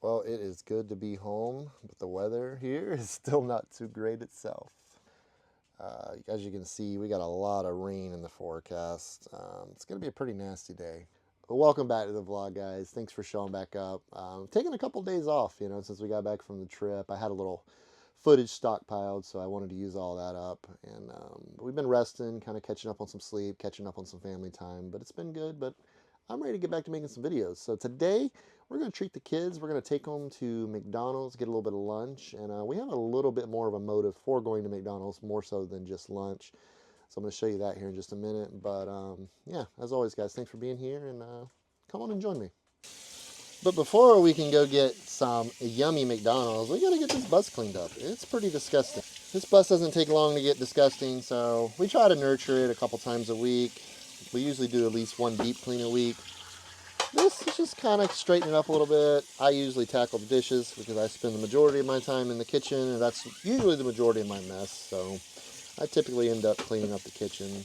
Well, it is good to be home, but the weather here is still not too great itself. As you can see, we got a lot of rain in the forecast. It's going to be a pretty nasty day. But welcome back to the vlog, guys. Thanks for showing back up. Taking a couple days off, since we got back from the trip. I had a little footage stockpiled, so I wanted to use all that up. And we've been resting, kind of catching up on some sleep, catching up on some family time. But it's been good, but I'm ready to get back to making some videos. So today, we're going to treat the kids. We're going to take them to McDonald's, get a little bit of lunch. And we have a little bit more of a motive for going to McDonald's, more so than just lunch. So I'm going to show you that here in just a minute. But yeah, as always, guys, thanks for being here. And come on and join me. But before we can go get some yummy McDonald's, we got to get this bus cleaned up. It's pretty disgusting. This bus doesn't take long to get disgusting, so we try to nurture it a couple times a week. We usually do at least one deep clean a week. This is just kind of straighten it up a little bit. I usually tackle the dishes because I spend the majority of my time in the kitchen, and that's usually the majority of my mess. So I typically end up cleaning up the kitchen.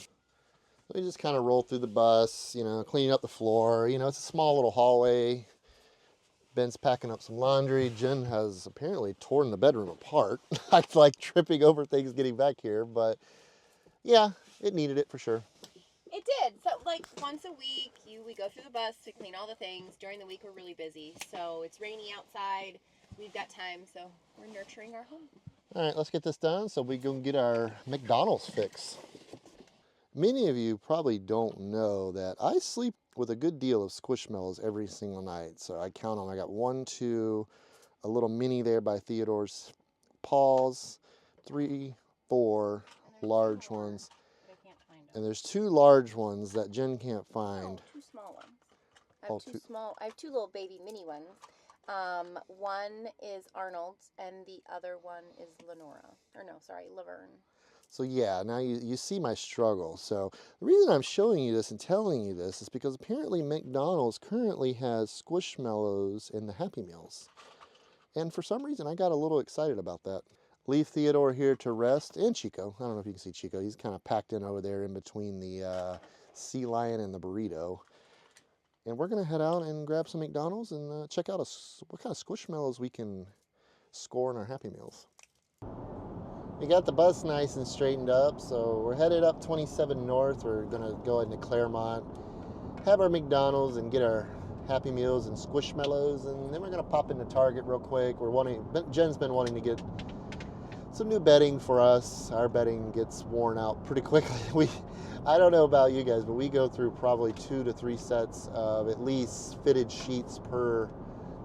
We just kind of roll through the bus, cleaning up the floor. It's a small little hallway. Ben's packing up some laundry. Jen has apparently torn the bedroom apart. I like tripping over things getting back here, but yeah, it needed it for sure. It did. So, like, once a week, we go through the bus to clean all the things. During the week, we're really busy. So, it's rainy outside. We've got time, so we're nurturing our home. All right, let's get this done so we go get our McDonald's fix. Many of you probably don't know that I sleep with a good deal of Squishmallows every single night. So, I count them. I got 1, 2, a little mini there by Theodore's paws, 3, 4 large ones. And there's 2 large ones that Jen can't find. Oh, 2 small ones. I have 2 little baby mini ones. One is Arnold's and the other one is Laverne. So yeah, now you see my struggle. So the reason I'm showing you this and telling you this is because apparently McDonald's currently has Squishmallows in the Happy Meals. And for some reason I got a little excited about that. Leave Theodore here to rest, and Chico. I don't know if you can see Chico. He's kind of packed in over there in between the sea lion and the burrito. And we're going to head out and grab some McDonald's and check out what kind of Squishmallows we can score in our Happy Meals. We got the bus nice and straightened up, so we're headed up 27 North. We're going to go into Claremont, have our McDonald's and get our Happy Meals and Squishmallows, and then we're going to pop into Target real quick. Jen's been wanting to get some new bedding for us. Our bedding gets worn out pretty quickly. I don't know about you guys, but we go through probably 2 to 3 sets of at least fitted sheets per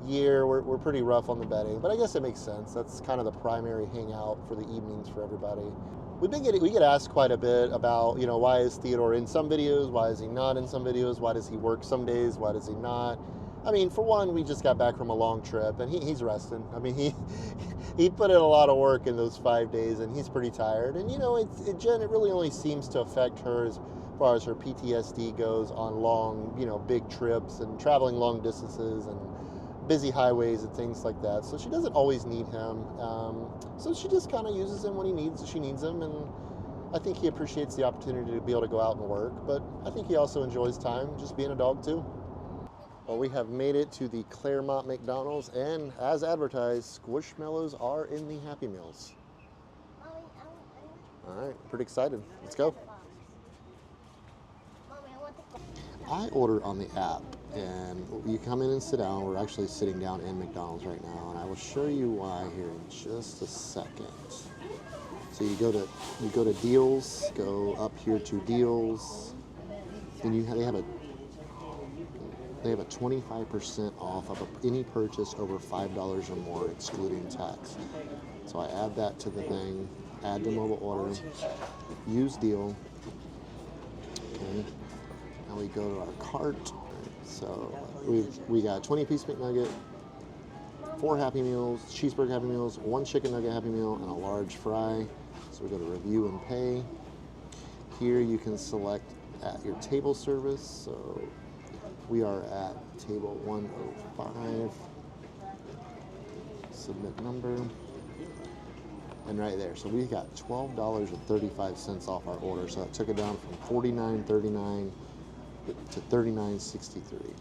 year. We're pretty rough on the bedding, but I guess it makes sense. That's kind of the primary hangout for the evenings for everybody. We get asked quite a bit about, why is Theodore in some videos? Why is he not in some videos? Why does he work some days? Why does he not? I mean, for one, we just got back from a long trip, and he's resting. I mean, he put in a lot of work in those 5 days, and he's pretty tired. And, Jen, it really only seems to affect her as far as her PTSD goes on long, big trips and traveling long distances and busy highways and things like that. So she doesn't always need him. So she just kind of uses him when she needs him, and I think he appreciates the opportunity to be able to go out and work, but I think he also enjoys time just being a dog too. Well, we have made it to the Claremont McDonald's, and as advertised, Squishmallows are in the Happy Meals. All right, pretty excited. Let's go. I ordered on the app, and you come in and sit down. We're actually sitting down in McDonald's right now, and I will show you why here in just a second. So you go to deals, go up here to deals, and they have a 25% off of any purchase over $5 or more, excluding tax. So I add that to the thing, add to mobile order, use deal. Okay. Now we go to our cart. So we got 20-piece McNugget, 4 Happy Meals, cheeseburger Happy Meals, 1 chicken nugget Happy Meal, and a large fry. So we go to review and pay. Here you can select at your table service. So we are at table 105. Submit number. And right there, so we got $12.35 off our order. So that took it down from $49.39 to $39.63.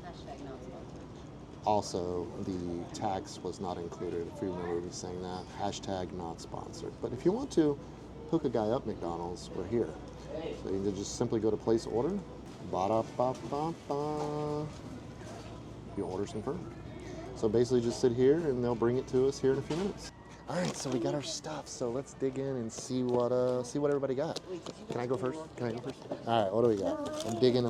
Also, the tax was not included, if you remember me saying that. Hashtag not sponsored. But if you want to hook a guy up McDonald's, we're here. So you can just simply go to place order. Ba-da-ba-ba-ba. Your order's confirmed. So basically just sit here and they'll bring it to us here in a few minutes. All right, so we got our stuff. So let's dig in and see what everybody got. Can I go first? Can I go first? All right, what do we got? I'm digging.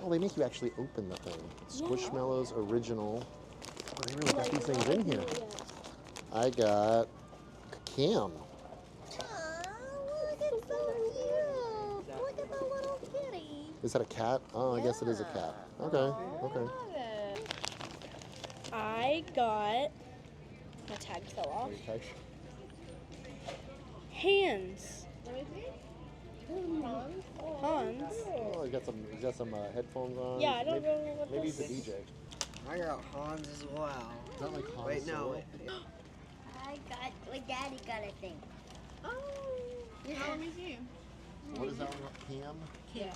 Oh, they make you actually open the thing. Squishmallows original. Oh, they really got these things in here. I got a cam. Look, it's so cute. Look at the little kitty. Is that a cat? Oh, I guess it is a cat. Okay. I got, my tag fell off. Hands. Hans. Oh, you got some headphones on. Yeah, I don't know what Maybe this he's a DJ. I got Hans as well. Not like Hans. Wait, no. Solo. My daddy got a thing. Oh, let me see. What is that one? Cam? Yeah.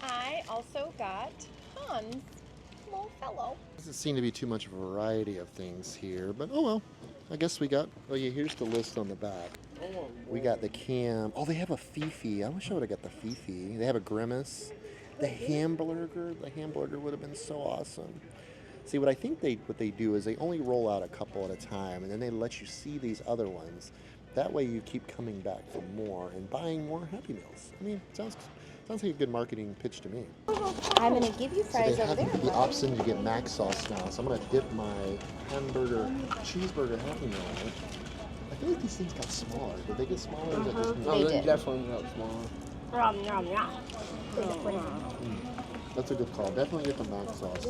I also got Hans, little fellow. Doesn't seem to be too much of a variety of things here, but oh well. I guess we got. Oh yeah, here's the list on the back. We got the cam. Oh, they have a Fifi. I wish I would have got the Fifi. They have a Grimace. The hamburger. The hamburger would have been so awesome. See, what I think what they do is they only roll out a couple at a time, and then they let you see these other ones. That way, you keep coming back for more and buying more Happy Meals. I mean, sounds like a good marketing pitch to me. I'm gonna give you So fries they over have there. the option to get mac sauce now. So I'm gonna dip my cheeseburger Happy Meal in it. I feel like these things got smaller. Did they get smaller? Or is that just me? They did. Definitely got smaller. That's a good call. Definitely get the mac sauce.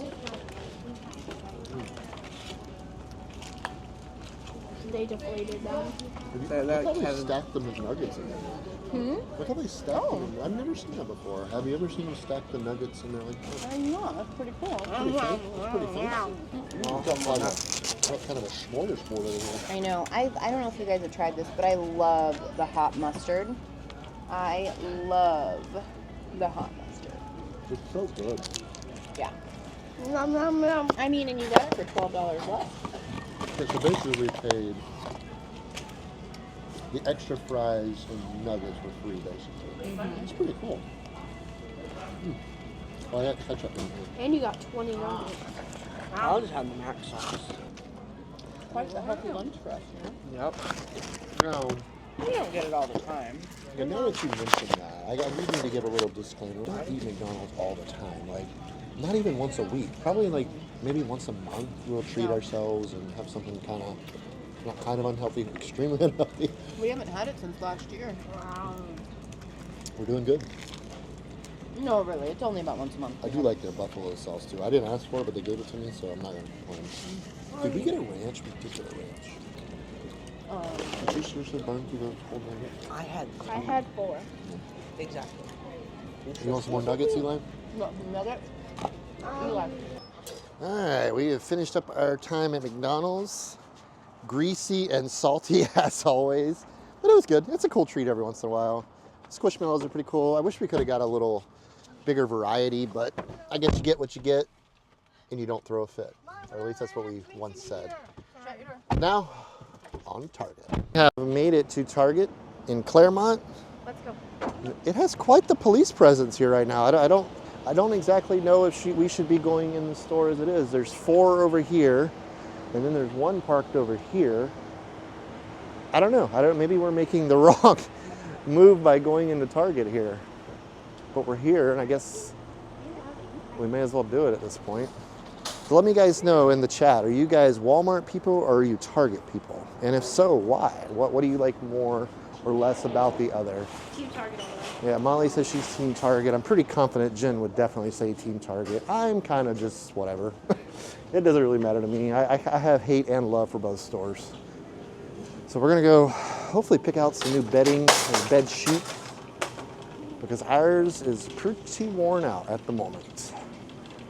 They deflated them. Look how they stacked them with nuggets in there. Look how they stacked them. I've never seen that before. Have you ever seen them stack the nuggets in there like that? I know, that's pretty cool. Pretty fancy. Got kind of a smorgasbord over here. I know. I don't know if you guys have tried this, but I love the hot mustard. I love the hot mustard. It's so good. Yeah. Nom, nom, nom. I mean, and you got it for $12 less. Okay, so basically we paid the extra fries and nuggets for free, basically. It's pretty cool. Oh, I got ketchup in here. And you got 20 nuggets. I'll just have the mac sauce. Quite a healthy lunch for us, you know? Yep. Now, We don't get it all the time. now that you mentioned that, I really need to give a little disclaimer. We don't eat McDonald's all the time. Like, not even once a week. Probably like maybe once a month we'll treat ourselves and have something kind of, not kind of unhealthy, extremely unhealthy. We haven't had it since last year. We're doing good. No, really. It's only about once a month. I do like their buffalo sauce too. I didn't ask for it, but they gave it to me, so I'm not going to complain. Did we get a ranch? We did get a ranch. Did you seriously burn through the whole nugget? I I had 4. exactly. You want some more nuggets, Eli? What, nugget? Eli. All right, we have finished up our time at McDonald's. Greasy and salty as always, but it was good. It's a cool treat every once in a while. Squishmallows are pretty cool. I wish we could have got a little bigger variety, but I guess you get what you get and you don't throw a fit. Or at least that's what we once said. Now, on Target. We have made it to Target in Claremont. Let's go. It has quite the police presence here right now. I don't exactly know if we should be going in the store as it is. There's 4 over here, and then there's 1 parked over here. I don't know. Maybe we're making the wrong move by going into Target here. But we're here, and I guess we may as well do it at this point. So let me guys know in the chat, are you guys Walmart people or are you Target people? And if so, why? What do you like more or less about the other? Team Target all the way. Yeah, Molly says she's Team Target. I'm pretty confident Jen would definitely say Team Target. I'm kind of just whatever. It doesn't really matter to me. I have hate and love for both stores. So we're gonna go hopefully pick out some new bedding or bed sheet because ours is pretty worn out at the moment.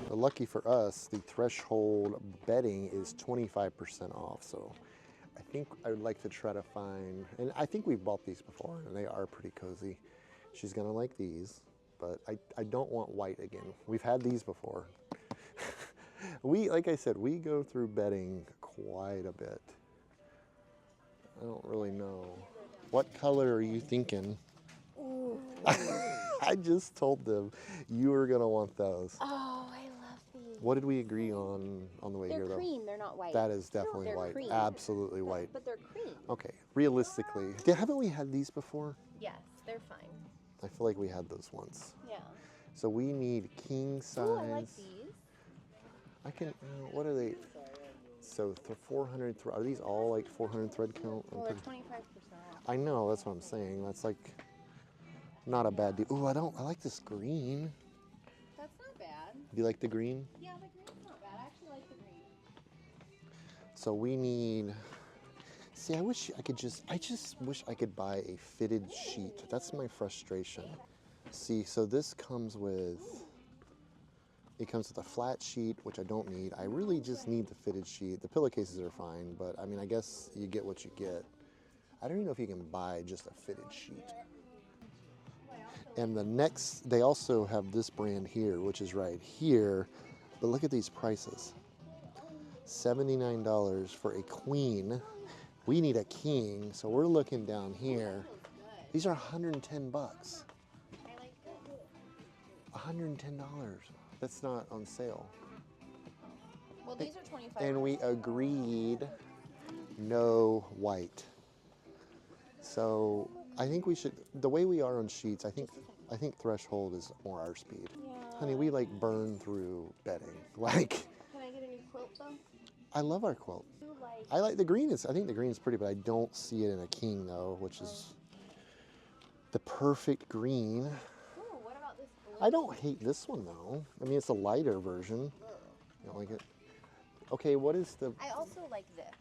But lucky for us, the threshold bedding is 25% off. So I think I would like to try to find, and I think we've bought these before and they are pretty cozy. She's gonna like these. but I don't want white again. We've had these before. Like I said, we go through bedding quite a bit. I don't really know. What color are you thinking? I just told them you were gonna want those. Oh, I love these. What did we agree on the way They're here, though? cream. They're not white. That is definitely They're white. cream. Absolutely white. But they're cream. Okay, realistically, haven't we had these before? Yes, they're fine. I feel like we had those once. Yeah. So we need king size. Ooh, I like these. I can. What are they? So 400. Are these all like 400 thread count? Well, they're 25% off. I know. That's what I'm saying. That's like not a bad deal. Ooh, I like this green. That's not bad. Do you like the green? Yeah, the green's not bad. I actually like the green. So we need. See, I just wish I could buy a fitted sheet. That's my frustration. See, so this comes with. It comes with a flat sheet, which I don't need. I really just need the fitted sheet. The pillowcases are fine, but I mean, I guess you get what you get. I don't even know if you can buy just a fitted sheet. And they also have this brand here, which is right here. But look at these prices. $79 for a queen. We need a king, so we're looking down here. These are 110 bucks. $110. That's not on sale. Well, these are 25. And we agreed no white. So I think we should, the way we are on sheets, I think threshold is more our speed. Yeah. Honey, we like burn through bedding. Like, Can I get a new quilt though? I love our quilt. I like the green. I think the green is pretty, but I don't see it in a king though, which is the perfect green. Oh, what about this blue? I don't hate this one though. I mean, it's a lighter version. You don't like it? Okay, what is the... I also like this.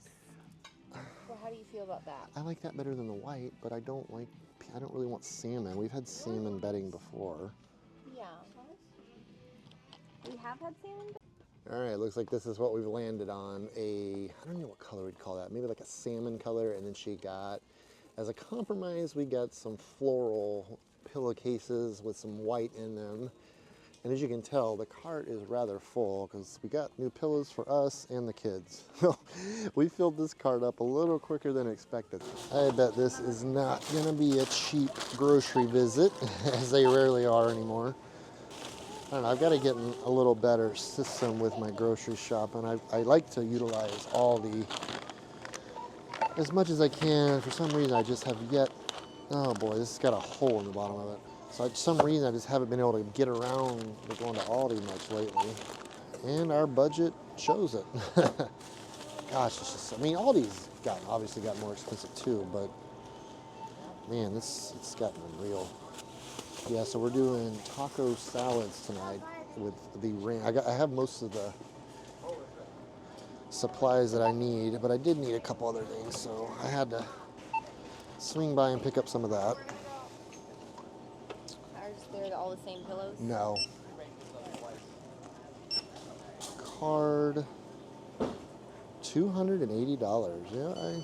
So how do you feel about that? I like that better than the white, but I don't really want salmon. We've had salmon bedding before. Yeah. We have had salmon. All right, looks like this is what we've landed on. I don't know what color we'd call that. Maybe like a salmon color, and then she got, as a compromise, we got some floral pillowcases with some white in them. And as you can tell, the cart is rather full because we got new pillows for us and the kids. We filled this cart up a little quicker than expected. I bet this is not gonna be a cheap grocery visit, as they rarely are anymore. I don't know, I've got to get a little better system with my grocery shopping. I like to utilize Aldi as much as I can. For some reason, I just have yet, oh boy, this has got a hole in the bottom of it. So for some reason, I just haven't been able to get around to going to Aldi much lately. And our budget shows it. Gosh, it's just, I mean, Aldi's obviously got more expensive too, but man, it's gotten unreal. Yeah, so we're doing taco salads tonight with the ranch. I have most of the supplies that I need, but I did need a couple other things, so I had to swing by and pick up some of that. They're all the same pillows? No. Card, $280. Yeah,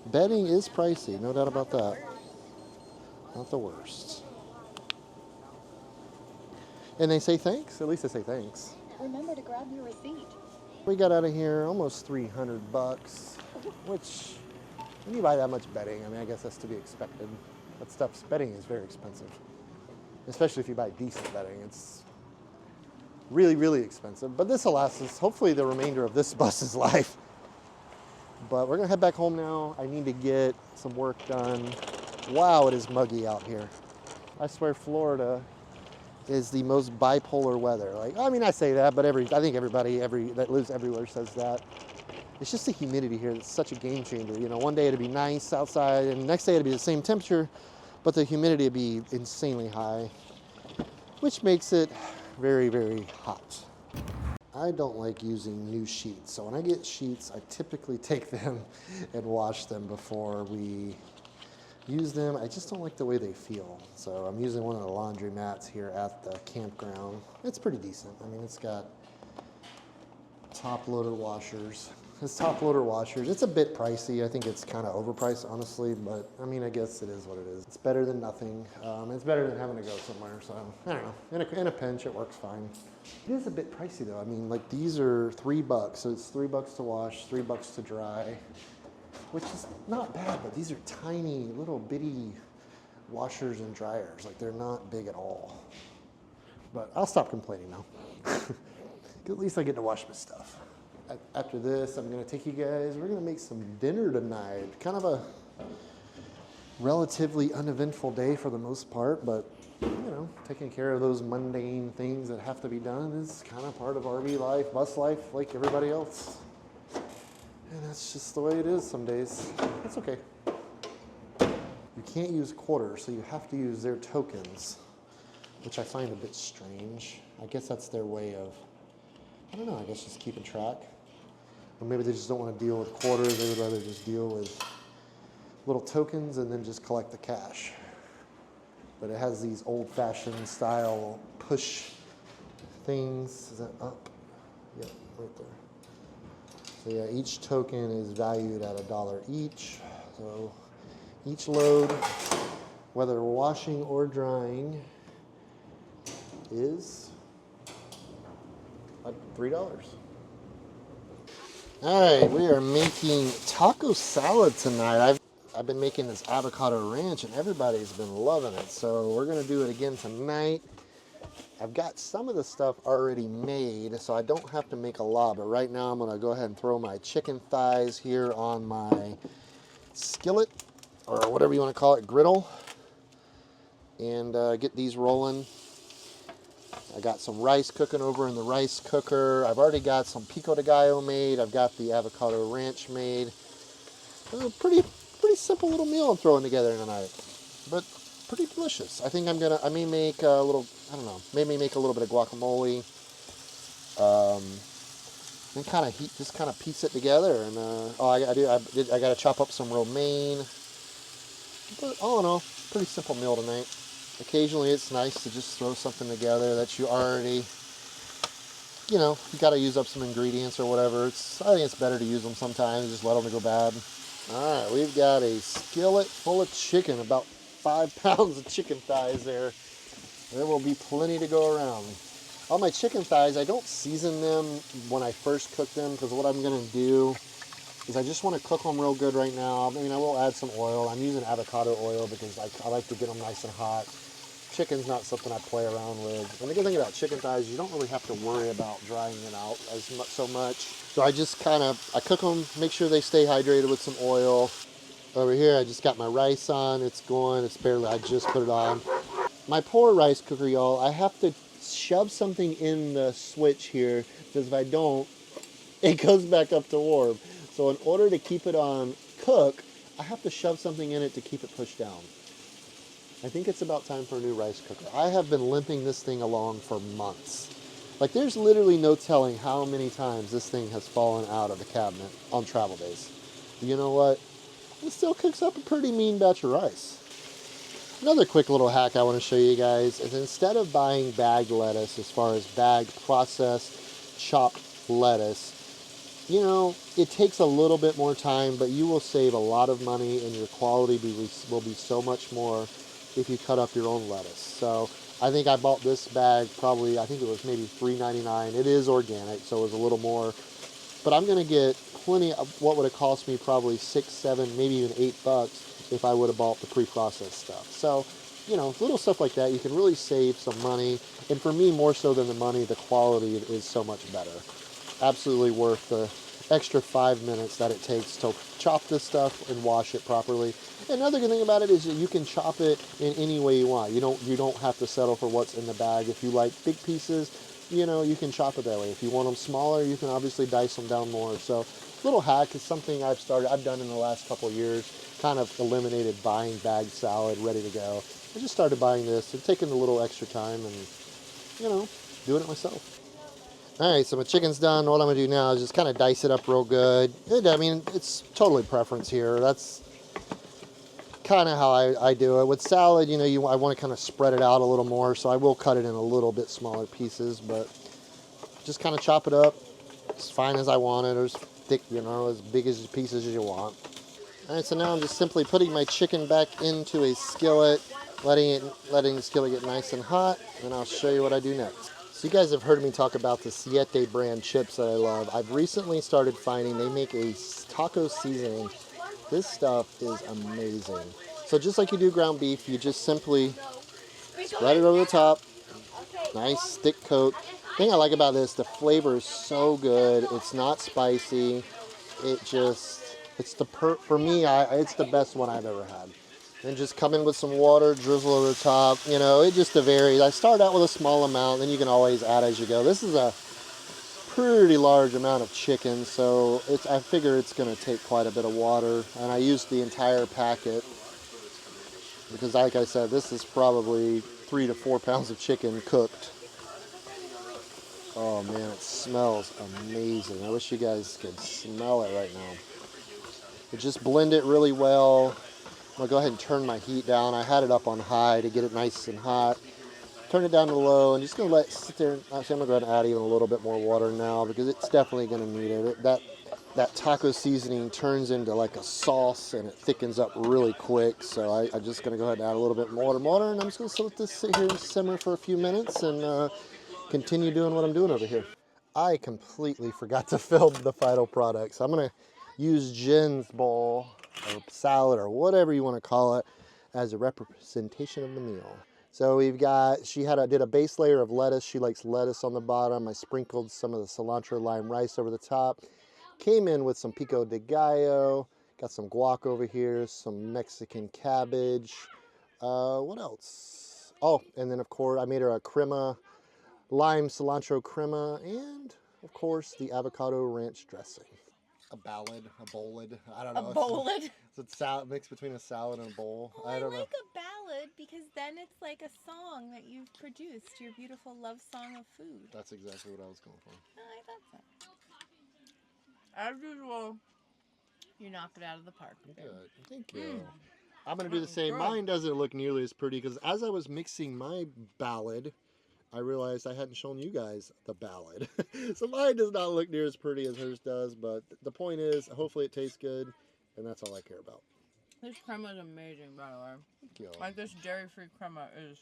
bedding is pricey, no doubt about that. Not the worst. And they say thanks. At least they say thanks. Remember to grab your receipt. We got out of here almost 300 bucks, which when you buy that much bedding, I mean, I guess that's to be expected. Bedding is very expensive, especially if you buy decent bedding. It's really, really expensive. But this will last us, hopefully, the remainder of this bus's life. But we're gonna head back home now. I need to get some work done. Wow, it is muggy out here. I swear Florida is the most bipolar weather. Like, I mean, I say that, but I think everybody that lives everywhere says that. It's just the humidity here that's such a game changer. You know, one day it'd be nice outside, and the next day it'd be the same temperature, but the humidity would be insanely high, which makes it very, very hot. I don't like using new sheets, so when I get sheets, I typically take them and wash them before we use them. I just don't like the way they feel. So I'm using one of the laundry mats here at the campground. It's pretty decent. I mean, it's got top-loaded washers. his top loader washers. It's a bit pricey. I think it's kind of overpriced, honestly, but I mean, I guess it is what it is. It's better than nothing. It's better than having to go somewhere, so I don't know. In a pinch, it works fine. It is a bit pricey though. I mean, like these are $3, so it's $3 to wash, $3 to dry, which is not bad, but these are tiny little bitty washers and dryers. Like they're not big at all. But I'll stop complaining now. At least I get to wash my stuff. After this, I'm gonna take you guys, we're gonna make some dinner tonight. Kind of a relatively uneventful day for the most part, but you know, taking care of those mundane things that have to be done is kind of part of RV life, bus life, like everybody else. And that's just the way it is some days. That's okay. You can't use quarters, so you have to use their tokens, which I find a bit strange. I guess that's their way of, I don't know, I guess just keeping track. Or maybe they just don't want to deal with quarters. They would rather just deal with little tokens and then just collect the cash. But it has these old-fashioned style push things. Is that up? Yeah, right there. So yeah, each token is valued at $1 each. So each load, whether washing or drying, is $3. All right, we are making taco salad tonight. I've been making this avocado ranch and everybody's been loving it. So we're gonna do it again tonight. I've got some of the stuff already made, so I don't have to make a lot, but right now I'm gonna go ahead and throw my chicken thighs here on my skillet, or whatever you wanna call it, griddle, and get these rolling. I got some rice cooking over in the rice cooker. I've already got some pico de gallo made. I've got the avocado ranch made. Pretty simple little meal I'm throwing together tonight, but pretty delicious. I think I may make a little, I don't know, maybe make a little bit of guacamole. And just kind of piece it together. And I got to chop up some romaine. But all in all, pretty simple meal tonight. Occasionally it's nice to just throw something together that you already, you know, you got to use up some ingredients or whatever. I think it's better to use them sometimes, just let them go bad. All right, we've got a skillet full of chicken, about 5 pounds of chicken thighs there. There will be plenty to go around. All my chicken thighs, I don't season them when I first cook them, because what I'm going to do is I just want to cook them real good right now. I mean, I will add some oil. I'm using avocado oil because I like to get them nice and hot. Chicken's not something I play around with. And the good thing about chicken thighs, you don't really have to worry about drying them out so much. So I just I cook them, make sure they stay hydrated with some oil. Over here, I just got my rice on. It's going. I just put it on. My poor rice cooker, y'all, I have to shove something in the switch here, because if I don't, it goes back up to warm. So in order to keep it on cook, I have to shove something in it to keep it pushed down. I think it's about time for a new rice cooker. I have been limping this thing along for months. Like, there's literally no telling how many times this thing has fallen out of the cabinet on travel days. But you know what? It still cooks up a pretty mean batch of rice. Another quick little hack I want to show you guys is, instead of buying bagged lettuce, as far as bagged processed chopped lettuce, you know, it takes a little bit more time, but you will save a lot of money and your quality will be so much more if you cut up your own lettuce. So I think I bought this bag probably, I think it was maybe $3.99. It is organic, so it was a little more. But I'm going to get plenty of what would have cost me probably $6, $7, maybe even $8 if I would have bought the pre-processed stuff. So, you know, little stuff like that, you can really save some money. And for me, more so than the money, the quality is so much better. Absolutely worth the extra 5 minutes that it takes to chop this stuff and wash it properly. Another good thing about it is that you can chop it in any way you want. You don't have to settle for what's in the bag. If you like big pieces, you know, you can chop it that way. If you want them smaller, you can obviously dice them down more. So, little hack is something I've done in the last couple of years. Kind of eliminated buying bagged salad ready to go. I just started buying this and taking a little extra time and, you know, doing it myself. All right, so my chicken's done. What I'm gonna do now is just kind of dice it up real good. I mean, it's totally preference here. That's kind of how I do it. With salad, you know, I want to kind of spread it out a little more, so I will cut it in a little bit smaller pieces, but just kind of chop it up as fine as I want it, or as thick, you know, as big as pieces as you want. All right, so now I'm just simply putting my chicken back into a skillet, letting the skillet get nice and hot, and I'll show you what I do next. So you guys have heard me talk about the Siete brand chips that I love. I've recently started finding they make a taco seasoning. This stuff is amazing. So just like you do ground beef, you just simply spread it over the top. Nice thick coat. The thing I like about this, the flavor is so good. It's not spicy. It's for me, it's the best one I've ever had. And just come in with some water, drizzle over the top. You know, it just varies. I start out with a small amount, then you can always add as you go. This is a pretty large amount of chicken, so I figure it's going to take quite a bit of water. And I used the entire packet because, like I said, this is probably 3 to 4 pounds of chicken cooked. Oh man, it smells amazing. I wish you guys could smell it right now. But just blend it really well. I'm going to go ahead and turn my heat down. I had it up on high to get it nice and hot. Turn it down to low and just going to let it sit there. Actually, I'm going to go ahead and add even a little bit more water now because it's definitely going to need it. That taco seasoning turns into like a sauce and it thickens up really quick. So I'm just going to go ahead and add a little bit more water, and I'm just going to let this sit here and simmer for a few minutes and continue doing what I'm doing over here. I completely forgot to film the final product. So I'm going to use Jen's bowl or salad or whatever you want to call it as a representation of the meal. So we've got, did a base layer of lettuce. She likes lettuce on the bottom. I sprinkled some of the cilantro lime rice over the top. Came in with some pico de gallo. Got some guac over here, some Mexican cabbage. What else? Oh, and then of course I made her a crema, lime cilantro crema, and of course the avocado ranch dressing. A bowled, I don't know. A bowled? It's a salad mixed between a salad and a bowl. Well, I don't know. like a ballad because then it's like a song that you've produced, your beautiful love song of food. That's exactly what I was going for. I thought so. As usual, you knocked it out of the park. Good. Thank you. I'm going to do the same. Mine doesn't look nearly as pretty because as I was mixing my ballad, I realized I hadn't shown you guys the ballad. So mine does not look near as pretty as hers does, but the point is, hopefully it tastes good, and that's all I care about. This crema is amazing, by the way. Thank you. Like this dairy-free crema is,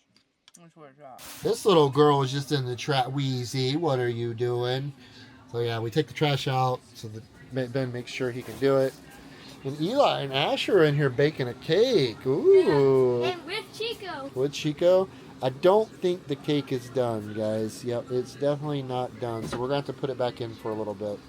that's what it's at. This little girl is just in the trash. Wheezy, what are you doing? So yeah, we take the trash out so that Ben makes sure he can do it. And Eli and Asher are in here baking a cake. Ooh. Yeah. And with Chico. With Chico. I don't think the cake is done, guys. Yep, it's definitely not done. So we're going to have to put it back in for a little bit.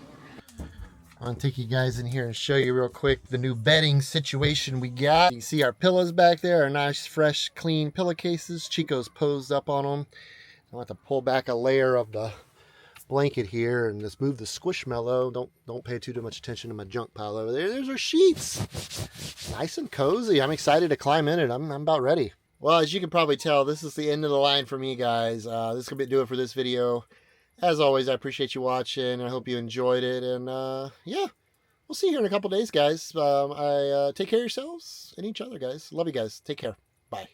I'm going to take you guys in here and show you real quick the new bedding situation we got. You can see our pillows back there, our nice, fresh, clean pillowcases. Chico's posed up on them. I want to pull back a layer of the blanket here and just move the Squishmallow. Don't pay too much attention to my junk pile over there. There's our sheets. Nice and cozy. I'm excited to climb in it. I'm about ready. Well, as you can probably tell, this is the end of the line for me, guys. This is going to do it for this video. As always, I appreciate you watching. I hope you enjoyed it. And yeah, we'll see you here in a couple days, guys. Take care of yourselves and each other, guys. Love you guys. Take care. Bye.